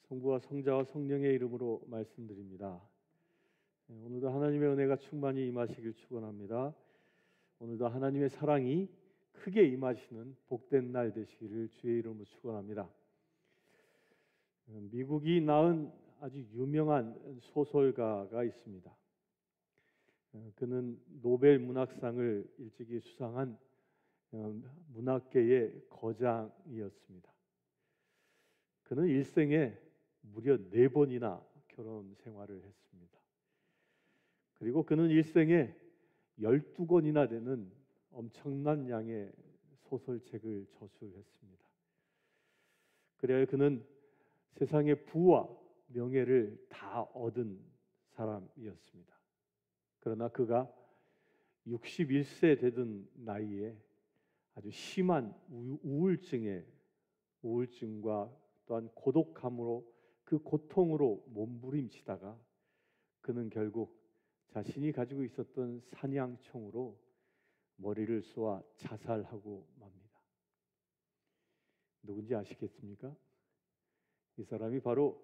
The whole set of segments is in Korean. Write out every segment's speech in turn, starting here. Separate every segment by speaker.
Speaker 1: 성부와 성자와 성령의 이름으로 말씀드립니다. 오늘도 하나님의 은혜가 충만히 임하시길 축원합니다. 오늘도 하나님의 사랑이 크게 임하시는 복된 날 되시기를 주의 이름으로 축원합니다. 미국이 낳은 아주 유명한 소설가가 있습니다. 그는 노벨 문학상을 일찍이 수상한 문학계의 거장이었습니다. 그는 일생에 무려 4번이나 결혼 생활을 했습니다. 그리고 그는 일생에 12권이나 되는 엄청난 양의 소설책을 저술했습니다. 그래야 그는 세상의 부와 명예를 다 얻은 사람이었습니다. 그러나 그가 61세 되던 나이에 아주 심한 우울증과 또한 고독함으로 그 고통으로 몸부림치다가 그는 결국 자신이 가지고 있었던 사냥총으로 머리를 쏘아 자살하고 맙니다. 누군지 아시겠습니까? 이 사람이 바로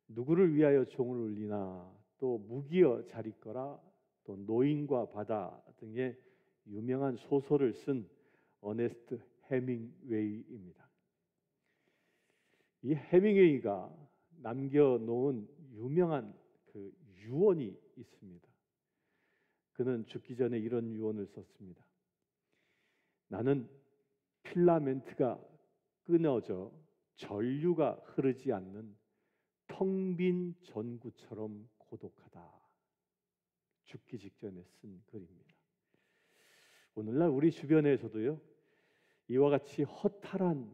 Speaker 1: 누구를 위하여 종을 울리나, 또 무기여 자리거라, 또 노인과 바다 등의 유명한 소설을 쓴 어네스트 해밍웨이입니다. 이 해밍웨이가 남겨놓은 유명한 그 유언이 있습니다. 그는 죽기 전에 이런 유언을 썼습니다. 나는 필라멘트가 끊어져 전류가 흐르지 않는 텅 빈 전구처럼 고독하다. 죽기 직전에 쓴 글입니다. 오늘날 우리 주변에서도요, 이와 같이 허탈한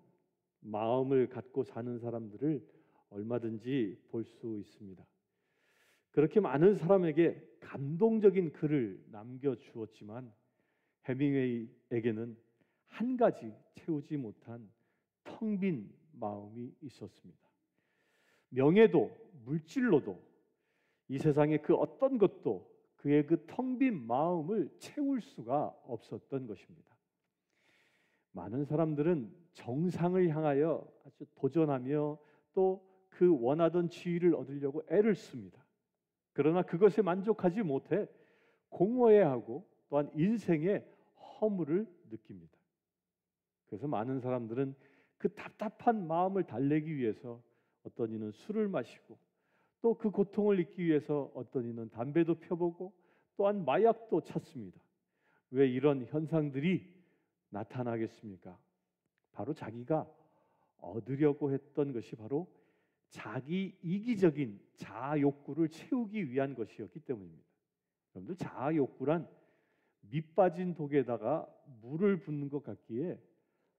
Speaker 1: 마음을 갖고 사는 사람들을 얼마든지 볼 수 있습니다. 그렇게 많은 사람에게 감동적인 글을 남겨주었지만 해밍웨이에게는 한 가지 채우지 못한 텅 빈 마음이 있었습니다. 명예도 물질로도 이 세상의 그 어떤 것도 그의 그 텅 빈 마음을 채울 수가 없었던 것입니다. 많은 사람들은 정상을 향하여 아주 도전하며 또 그 원하던 지위를 얻으려고 애를 씁니다. 그러나 그것에 만족하지 못해 공허해하고 또한 인생의 허물을 느낍니다. 그래서 많은 사람들은 그 답답한 마음을 달래기 위해서 어떤 이는 술을 마시고, 또 그 고통을 잊기 위해서 어떤 이는 담배도 펴보고, 또한 마약도 찾습니다. 왜 이런 현상들이 나타나겠습니까? 바로 자기가 얻으려고 했던 것이 바로 자기 이기적인 자아 욕구를 채우기 위한 것이었기 때문입니다. 여러분들, 자아 욕구란 밑 빠진 독에다가 물을 붓는 것 같기에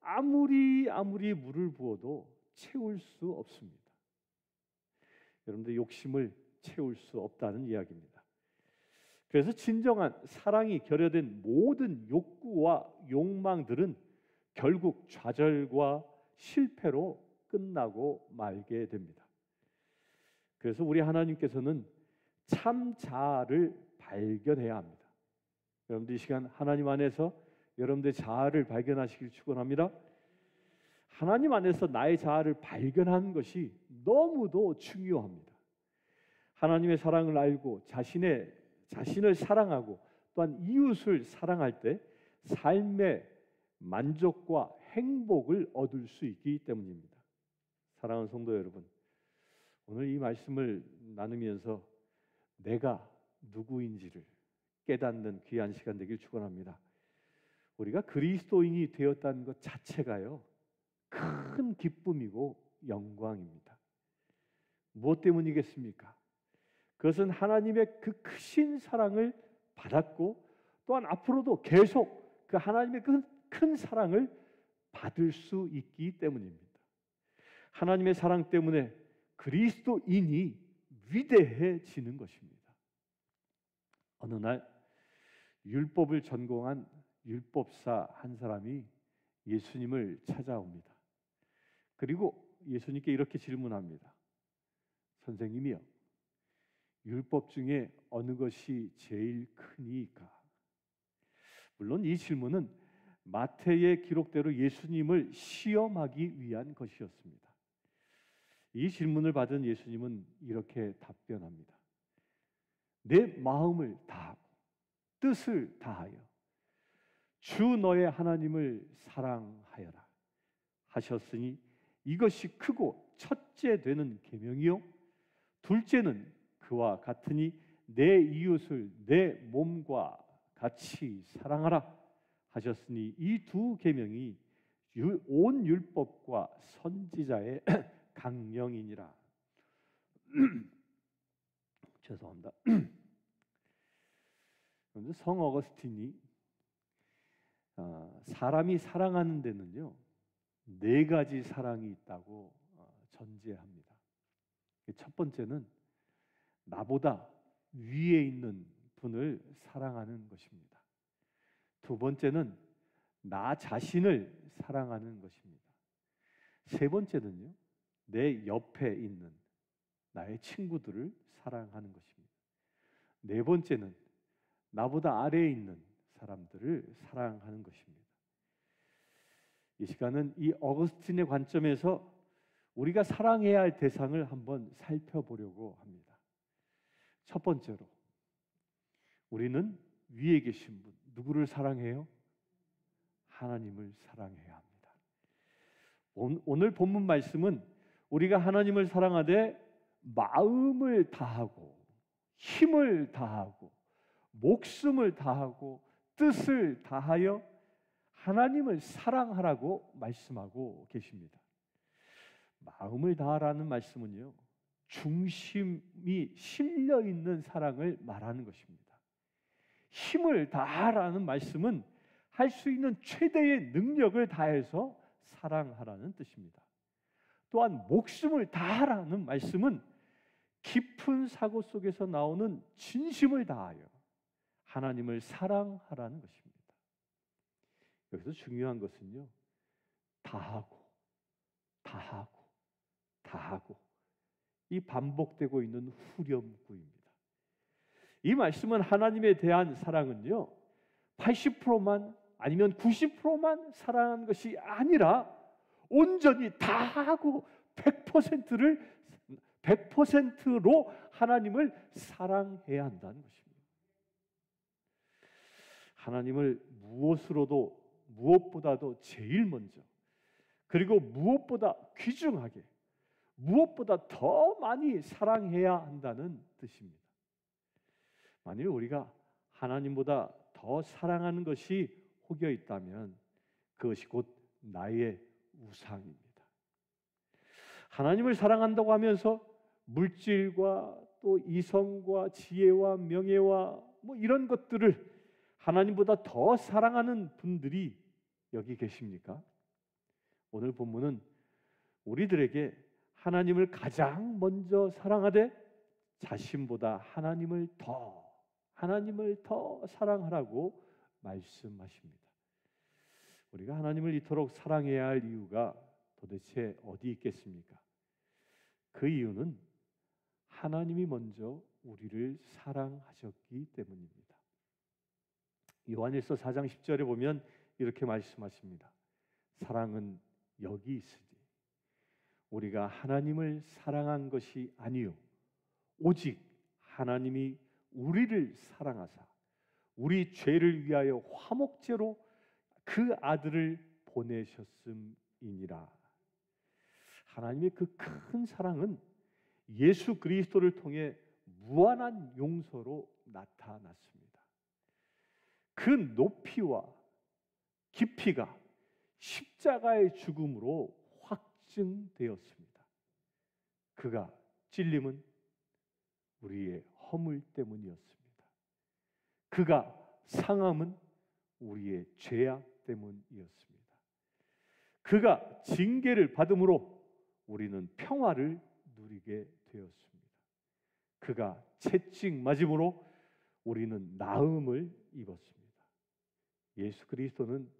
Speaker 1: 아무리 물을 부어도 채울 수 없습니다. 여러분들, 욕심을 채울 수 없다는 이야기입니다. 그래서 진정한 사랑이 결여된 모든 욕구와 욕망들은 결국 좌절과 실패로 끝나고 말게 됩니다. 그래서 우리 하나님께서는 참 자아를 발견해야 합니다. 여러분들, 이 시간 하나님 안에서 여러분들의 자아를 발견하시길 축원합니다. 하나님 안에서 나의 자아를 발견하는 것이 너무도 중요합니다. 하나님의 사랑을 알고 자신을 사랑하고 또한 이웃을 사랑할 때 삶의 만족과 행복을 얻을 수 있기 때문입니다. 사랑하는 성도 여러분, 오늘 이 말씀을 나누면서 내가 누구인지를 깨닫는 귀한 시간 되길 축원합니다. 우리가 그리스도인이 되었다는 것 자체가요, 큰 기쁨이고 영광입니다. 무엇 때문이겠습니까? 그것은 하나님의 그 크신 사랑을 받았고, 또한 앞으로도 계속 그 하나님의 큰 사랑을 받을 수 있기 때문입니다. 하나님의 사랑 때문에 그리스도인이 위대해지는 것입니다. 어느 날 율법을 전공한 율법사 한 사람이 예수님을 찾아옵니다. 그리고 예수님께 이렇게 질문합니다. 선생님이요, 율법 중에 어느 것이 제일 크니까? 물론 이 질문은 마태의 기록대로 예수님을 시험하기 위한 것이었습니다. 이 질문을 받은 예수님은 이렇게 답변합니다. 내 마음을 다하고 뜻을 다하여 주 너의 하나님을 사랑하여라 하셨으니 이것이 크고 첫째 되는 계명이요 둘째는 그와 같으니 내 이웃을 내 몸과 같이 사랑하라 하셨으니 이 두 계명이 온 율법과 선지자의 강령이니라. 죄송합니다. 성 어거스틴이 사람이 사랑하는 데는요 4가지 사랑이 있다고 전제합니다. 첫 번째는 나보다 위에 있는 분을 사랑하는 것입니다. 두 번째는 나 자신을 사랑하는 것입니다. 세 번째는요 내 옆에 있는 나의 친구들을 사랑하는 것입니다. 네 번째는 나보다 아래에 있는 사람들을 사랑하는 것입니다. 이 시간은 이 어거스틴의 관점에서 우리가 사랑해야 할 대상을 한번 살펴보려고 합니다. 첫 번째로 우리는 위에 계신 분, 누구를 사랑해요? 하나님을 사랑해야 합니다. 오늘 본문 말씀은 우리가 하나님을 사랑하되 마음을 다하고 힘을 다하고 목숨을 다하고 뜻을 다하여 하나님을 사랑하라고 말씀하고 계십니다. 마음을 다하라는 말씀은요 중심이 실려 있는 사랑을 말하는 것입니다. 힘을 다하라는 말씀은 할 수 있는 최대의 능력을 다해서 사랑하라는 뜻입니다. 또한 목숨을 다하라는 말씀은 깊은 사고 속에서 나오는 진심을 다하여 하나님을 사랑하라는 것입니다. 여기서 중요한 것은요 다하고 다하고 다하고 이 반복되고 있는 후렴구입니다. 이 말씀은 하나님에 대한 사랑은요 80%만 아니면 90%만 사랑하는 것이 아니라 온전히 다하고 100%로 하나님을 사랑해야 한다는 것입니다. 하나님을 무엇보다도 제일 먼저 그리고 무엇보다 귀중하게 무엇보다 더 많이 사랑해야 한다는 뜻입니다. 만일 우리가 하나님보다 더 사랑하는 것이 혹여 있다면 그것이 곧 나의 우상입니다. 하나님을 사랑한다고 하면서 물질과 또 이성과 지혜와 명예와 이런 것들을 하나님보다 더 사랑하는 분들이 여기 계십니까? 오늘 본문은 우리들에게 하나님을 가장 먼저 사랑하되 자신보다 하나님을 더 사랑하라고 말씀하십니다. 우리가 하나님을 이토록 사랑해야 할 이유가 도대체 어디 있겠습니까? 그 이유는 하나님이 먼저 우리를 사랑하셨기 때문입니다. 요한일서 4장 10절에 보면 이렇게 말씀하십니다. 사랑은 여기 있으니 우리가 하나님을 사랑한 것이 아니요 오직 하나님이 우리를 사랑하사 우리 죄를 위하여 화목제로 그 아들을 보내셨음이니라. 하나님의 그 큰 사랑은 예수 그리스도를 통해 무한한 용서로 나타났습니다. 그 높이와 깊이가 십자가의 죽음으로 확증되었습니다. 그가 찔림은 우리의 허물 때문이었습니다. 그가 상함은 우리의 죄악 때문이었습니다. 그가 징계를 받음으로 우리는 평화를 누리게 되었습니다. 그가 채찍 맞음으로 우리는 나음을 입었습니다. 예수 그리스도는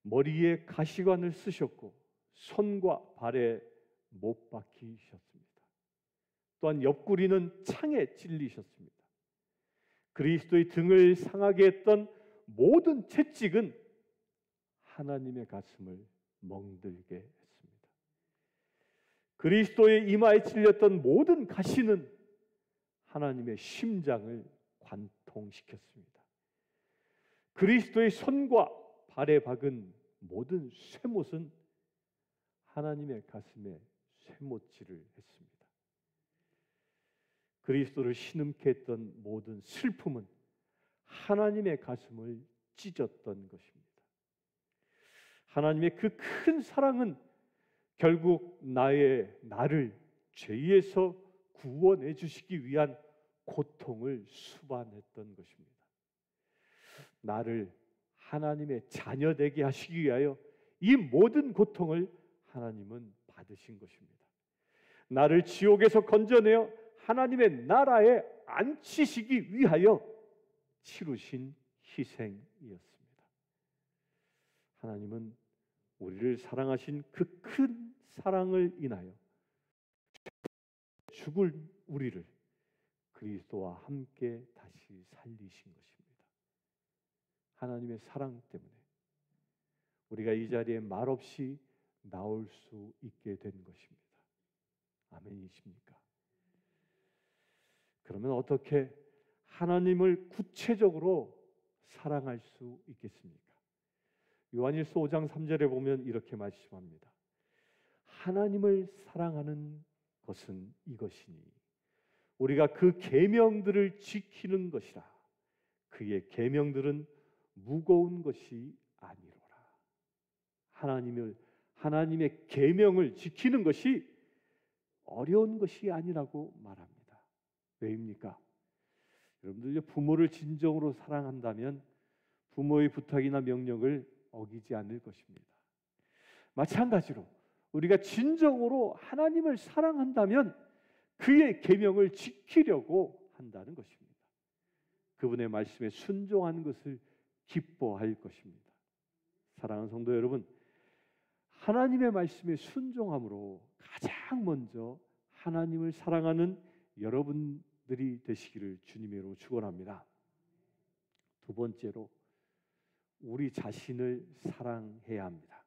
Speaker 1: 머리에 가시관을 쓰셨고 손과 발에 못 박히셨습니다. 또한 옆구리는 창에 찔리셨습니다. 그리스도의 등을 상하게 했던 모든 채찍은 하나님의 가슴을 멍들게 했습니다. 그리스도의 이마에 찔렸던 모든 가시는 하나님의 심장을 관통시켰습니다. 그리스도의 손과 발에 박은 모든 쇠못은 하나님의 가슴에 쇠못질을 했습니다. 그리스도를 신음케 했던 모든 슬픔은 하나님의 가슴을 찢었던 것입니다. 하나님의 그 큰 사랑은 결국 나를 죄에서 구원해 주시기 위한 고통을 수반했던 것입니다. 나를 하나님의 자녀 되게 하시기 위하여 이 모든 고통을 하나님은 받으신 것입니다. 나를 지옥에서 건져내어 하나님의 나라에 앉히시기 위하여 치루신 희생이었습니다. 하나님은 우리를 사랑하신 그 큰 사랑을 인하여 죽을 우리를 그리스도와 함께 다시 살리신 것입니다. 하나님의 사랑 때문에 우리가 이 자리에 말없이 나올 수 있게 된 것입니다. 아멘이십니까? 그러면 어떻게 하나님을 구체적으로 사랑할 수 있겠습니까? 요한일서 5장 3절에 보면 이렇게 말씀합니다. 하나님을 사랑하는 것은 이것이니 우리가 그 계명들을 지키는 것이라. 그의 계명들은 무거운 것이 아니로라. 하나님의 계명을 지키는 것이 어려운 것이 아니라고 말합니다. 왜입니까? 여러분들 부모를 진정으로 사랑한다면 부모의 부탁이나 명령을 어기지 않을 것입니다. 마찬가지로 우리가 진정으로 하나님을 사랑한다면 그의 계명을 지키려고 한다는 것입니다. 그분의 말씀에 순종하는 것을 기뻐할 것입니다. 사랑하는 성도 여러분, 하나님의 말씀에 순종함으로 가장 먼저 하나님을 사랑하는 여러분들이 되시기를 주님으로 축원합니다. 두 번째로 우리 자신을 사랑해야 합니다.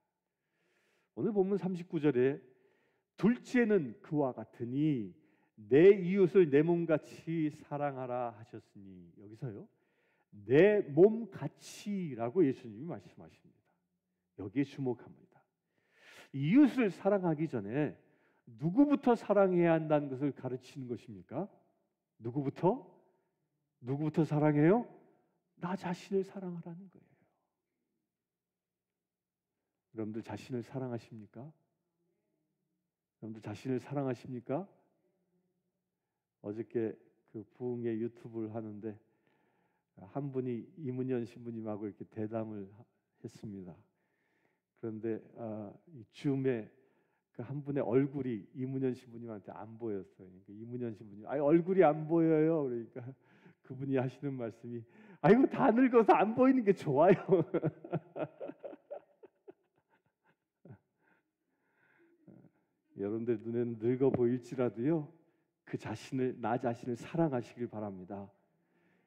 Speaker 1: 오늘 본문 39절에 둘째는 그와 같으니 내 이웃을 내 몸같이 사랑하라 하셨으니, 여기서요 내 몸같이라고 예수님이 말씀하십니다. 여기에 주목합니다. 이웃을 사랑하기 전에 누구부터 사랑해야 한다는 것을 가르치는 것입니까? 누구부터 사랑해요? 나 자신을 사랑하라는 거예요. 여러분들 자신을 사랑하십니까? 여러분들 자신을 사랑하십니까? 어저께 그 부흥회 유튜브를 하는데 한 분이 이문현 신부님하고 이렇게 대담을 했습니다. 그런데 이 줌에 그 한 분의 얼굴이 이문현 신부님한테 안 보였어요. 그러니까 이문현 신부님, 얼굴이 안 보여요. 그러니까 그분이 하시는 말씀이, 아이고 다 늙어서 안 보이는 게 좋아요. 여러분들 눈에는 늙어 보일지라도요, 나 자신을 사랑하시길 바랍니다.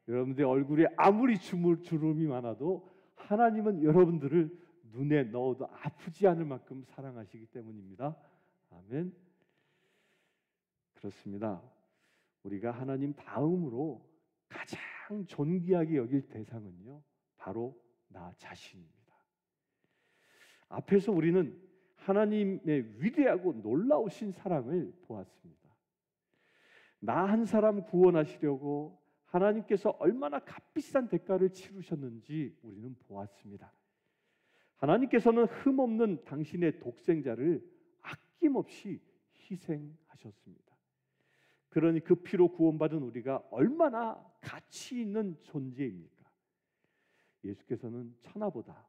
Speaker 1: 여러분들의 얼굴에 아무리 주름이 많아도 하나님은 여러분들을 눈에 넣어도 아프지 않을 만큼 사랑하시기 때문입니다. 아멘. 그렇습니다. 우리가 하나님 다음으로 가장 존귀하게 여길 대상은요, 바로 나 자신입니다. 앞에서 우리는 하나님의 위대하고 놀라우신 사랑을 보았습니다. 나 한 사람 구원하시려고 하나님께서 얼마나 값비싼 대가를 치르셨는지 우리는 보았습니다. 하나님께서는 흠없는 당신의 독생자를 아낌없이 희생하셨습니다. 그러니 그 피로 구원받은 우리가 얼마나 가치 있는 존재입니까? 예수께서는 천하보다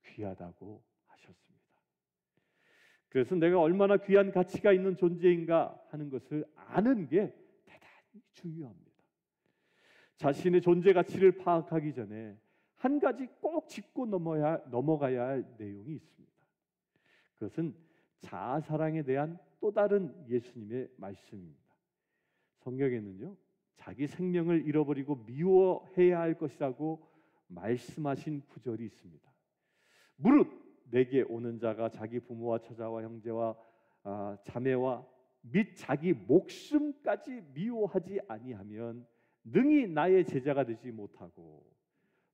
Speaker 1: 귀하다고 하셨습니다. 그래서 내가 얼마나 귀한 가치가 있는 존재인가 하는 것을 아는 게 대단히 중요합니다. 자신의 존재 가치를 파악하기 전에 한 가지 꼭 짚고 넘어가야 할 내용이 있습니다. 그것은 자아사랑에 대한 또 다른 예수님의 말씀입니다. 성경에는요, 자기 생명을 잃어버리고 미워해야 할 것이라고 말씀하신 구절이 있습니다. 무릇 내게 오는 자가 자기 부모와 처자와 형제와 자매와 및 자기 목숨까지 미워하지 아니하면 능히 나의 제자가 되지 못하고,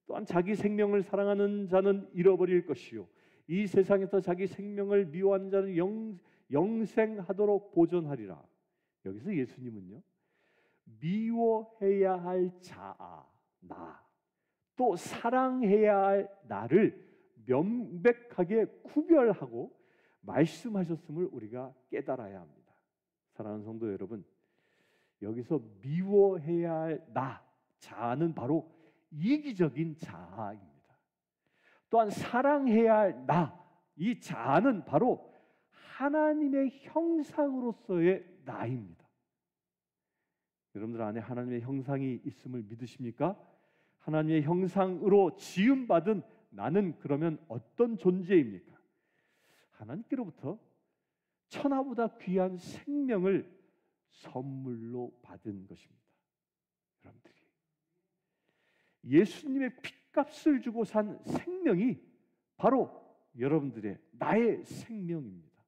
Speaker 1: 또한 자기 생명을 사랑하는 자는 잃어버릴 것이요 이 세상에서 자기 생명을 미워하는 자는 영생하도록 보존하리라. 여기서 예수님은요, 미워해야 할 자아, 나, 또 사랑해야 할 나를 명백하게 구별하고 말씀하셨음을 우리가 깨달아야 합니다. 사랑하는 성도 여러분, 여기서 미워해야 할 나, 자아는 바로 이기적인 자아입니다. 또한 사랑해야 할 나, 이 자아는 바로 하나님의 형상으로서의 나입니다. 여러분들 안에 하나님의 형상이 있음을 믿으십니까? 하나님의 형상으로 지음받은 나는 그러면 어떤 존재입니까? 하나님께로부터 천하보다 귀한 생명을 선물로 받은 것입니다. 여러분들이 예수님의 핏값을 주고 산 생명이 바로 여러분들의 나의 생명입니다.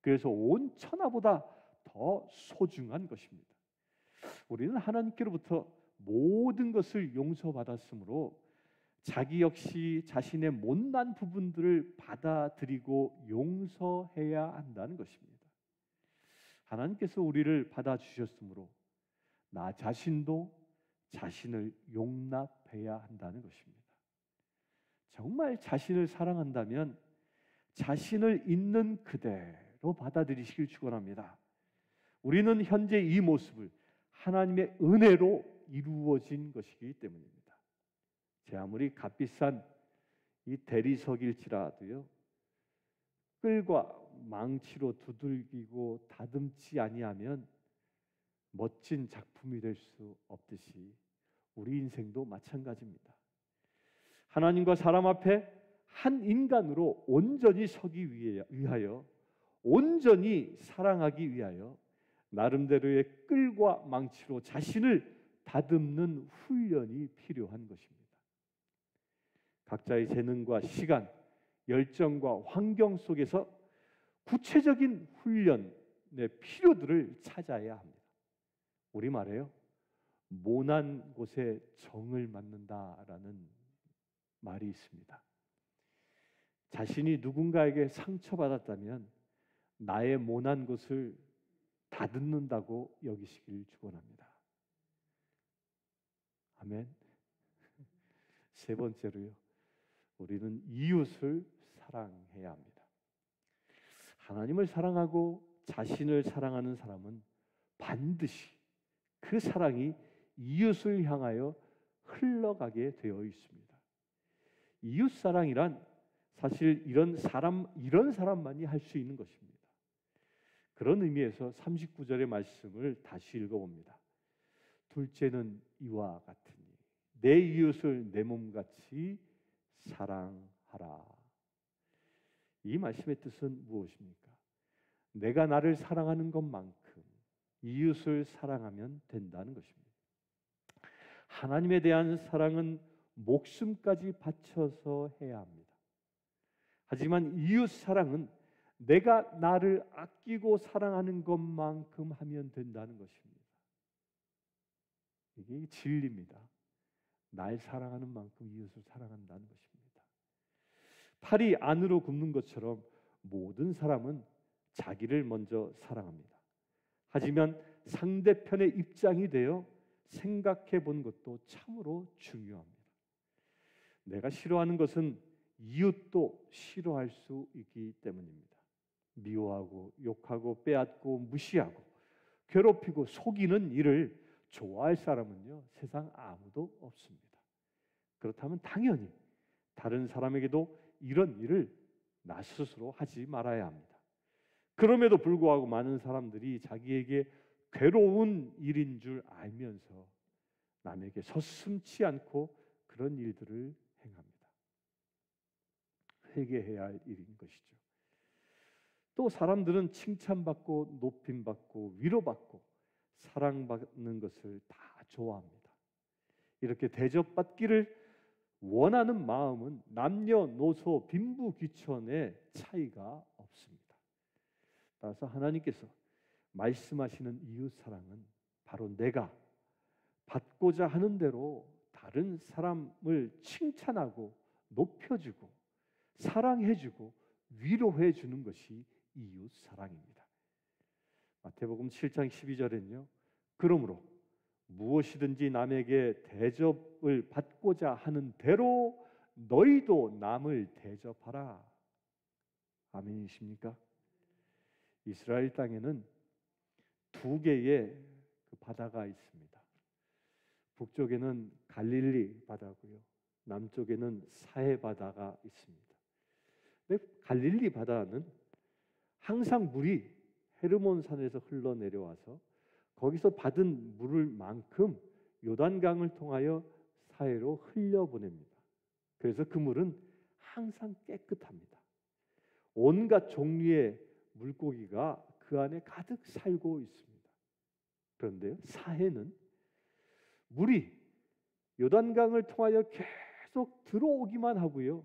Speaker 1: 그래서 온 천하보다 더 소중한 것입니다. 우리는 하나님께로부터 모든 것을 용서받았으므로 자기 역시 자신의 못난 부분들을 받아들이고 용서해야 한다는 것입니다. 하나님께서 우리를 받아주셨으므로 나 자신도 자신을 용납해야 한다는 것입니다. 정말 자신을 사랑한다면 자신을 있는 그대로 받아들이시길 축원합니다. 우리는 현재 이 모습을 하나님의 은혜로 이루어진 것이기 때문입니다. 제 아무리 값비싼 이 대리석일지라도요, 끌과 망치로 두들기고 다듬지 아니하면 멋진 작품이 될 수 없듯이 우리 인생도 마찬가지입니다. 하나님과 사람 앞에 한 인간으로 온전히 서기 위하여, 온전히 사랑하기 위하여 나름대로의 끌과 망치로 자신을 다듬는 훈련이 필요한 것입니다. 각자의 재능과 시간, 열정과 환경 속에서 구체적인 훈련의 필요들을 찾아야 합니다. 우리말에요, 모난 곳에 정을 맞는다라는 말이 있습니다. 자신이 누군가에게 상처받았다면 나의 모난 곳을 다듬는다고 여기시길 축원합니다. 아멘. 세 번째로요, 우리는 이웃을 사랑해야 합니다. 하나님을 사랑하고 자신을 사랑하는 사람은 반드시 그 사랑이 이웃을 향하여 흘러가게 되어 있습니다. 이웃 사랑이란 사실 이런 사람만이 할 수 있는 것입니다. 그런 의미에서 39절의 말씀을 다시 읽어봅니다. 둘째는 이와 같으니 내 이웃을 내 몸같이 사랑하라. 이 말씀의 뜻은 무엇입니까? 내가 나를 사랑하는 것만큼 이웃을 사랑하면 된다는 것입니다. 하나님에 대한 사랑은 목숨까지 바쳐서 해야 합니다. 하지만 이웃 사랑은 내가 나를 아끼고 사랑하는 것만큼 하면 된다는 것입니다. 이게 진리입니다. 날 사랑하는 만큼 이웃을 사랑한다는 것입니다. 팔이 안으로 굽는 것처럼 모든 사람은 자기를 먼저 사랑합니다. 하지만 상대편의 입장이 되어 생각해 본 것도 참으로 중요합니다. 내가 싫어하는 것은 이웃도 싫어할 수 있기 때문입니다. 미워하고 욕하고 빼앗고 무시하고 괴롭히고 속이는 일을 좋아할 사람은요, 세상 아무도 없습니다. 그렇다면 당연히 다른 사람에게도 이런 일을 나 스스로 하지 말아야 합니다. 그럼에도 불구하고 많은 사람들이 자기에게 괴로운 일인 줄 알면서 남에게 서슴지 않고 그런 일들을 행합니다. 회개해야 할 일인 것이죠. 또 사람들은 칭찬받고 높임받고 위로받고 사랑받는 것을 다 좋아합니다. 이렇게 대접받기를 원하는 마음은 남녀노소 빈부귀천의 차이가 없습니다. 따라서 하나님께서 말씀하시는 이웃 사랑은 바로 내가 받고자 하는 대로 다른 사람을 칭찬하고 높여주고 사랑해주고 위로해주는 것이 이웃 사랑입니다. 마태복음 7장 12절에는요. 그러므로 무엇이든지 남에게 대접을 받고자 하는 대로 너희도 남을 대접하라. 아멘이십니까? 이스라엘 땅에는 두 개의 바다가 있습니다. 북쪽에는 갈릴리 바다고요. 남쪽에는 사해 바다가 있습니다. 근데 갈릴리 바다는 항상 물이 헤르몬 산에서 흘러내려와서 거기서 받은 물을 만큼 요단강을 통하여 사해로 흘려보냅니다. 그래서 그 물은 항상 깨끗합니다. 온갖 종류의 물고기가 그 안에 가득 살고 있습니다. 그런데요, 사해는 물이 요단강을 통하여 계속 들어오기만 하고요,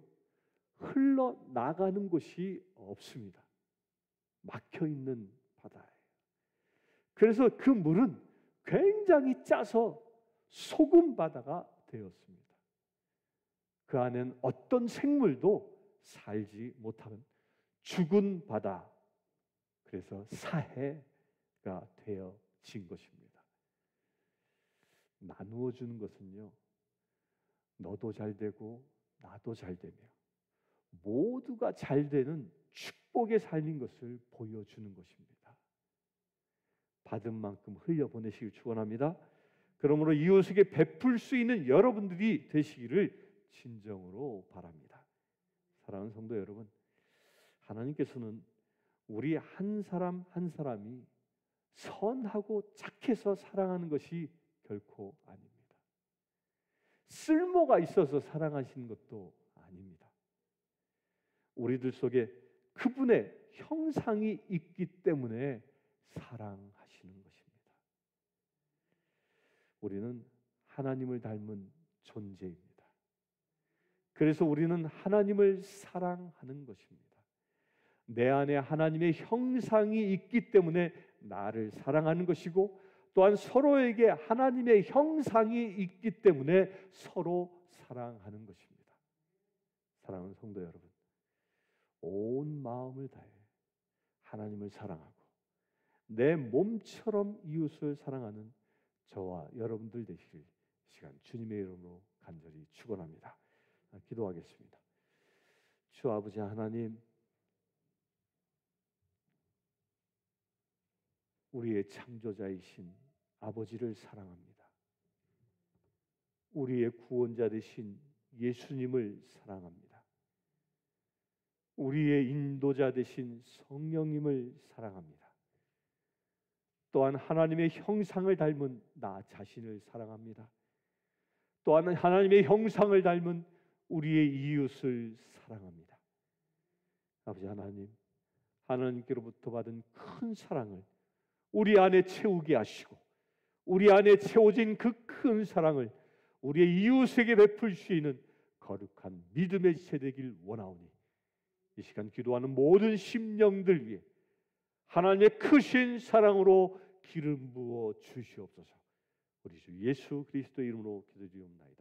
Speaker 1: 흘러나가는 곳이 없습니다. 막혀있는 바다예요. 그래서 그 물은 굉장히 짜서 소금 바다가 되었습니다. 그 안엔 어떤 생물도 살지 못하는 죽은 바다, 그래서 사해가 되어진 것입니다. 나누어 주는 것은요, 너도 잘 되고 나도 잘 되며 모두가 잘 되는 축복의 삶인 것을 보여주는 것입니다. 받은 만큼 흘려보내시길 축원합니다. 그러므로 이웃에게 베풀 수 있는 여러분들이 되시기를 진정으로 바랍니다. 사랑하는 성도 여러분, 하나님께서는 우리 한 사람 한 사람이 선하고 착해서 사랑하는 것이 결코 아닙니다. 쓸모가 있어서 사랑하시는 것도 아닙니다. 우리들 속에 그분의 형상이 있기 때문에 사랑하시는 것입니다. 우리는 하나님을 닮은 존재입니다. 그래서 우리는 하나님을 사랑하는 것입니다. 내 안에 하나님의 형상이 있기 때문에 나를 사랑하는 것이고, 또한 서로에게 하나님의 형상이 있기 때문에 서로 사랑하는 것입니다. 사랑하는 성도 여러분, 온 마음을 다해 하나님을 사랑하고 내 몸처럼 이웃을 사랑하는 저와 여러분들 되실 시간 주님의 이름으로 간절히 축원합니다. 기도하겠습니다. 주 아버지 하나님, 우리의 창조자이신 아버지를 사랑합니다. 우리의 구원자 되신 예수님을 사랑합니다. 우리의 인도자 되신 성령님을 사랑합니다. 또한 하나님의 형상을 닮은 나 자신을 사랑합니다. 또한 하나님의 형상을 닮은 우리의 이웃을 사랑합니다. 아버지 하나님, 하나님께로부터 받은 큰 사랑을 우리 안에 채우게 하시고, 우리 안에 채워진 그 큰 사랑을 우리의 이웃에게 베풀 수 있는 거룩한 믿음의 지체 되길 원하오니, 이 시간 기도하는 모든 심령들 위해 하나님의 크신 사랑으로 기름 부어 주시옵소서. 우리 주 예수 그리스도 이름으로 기도드리옵나이다.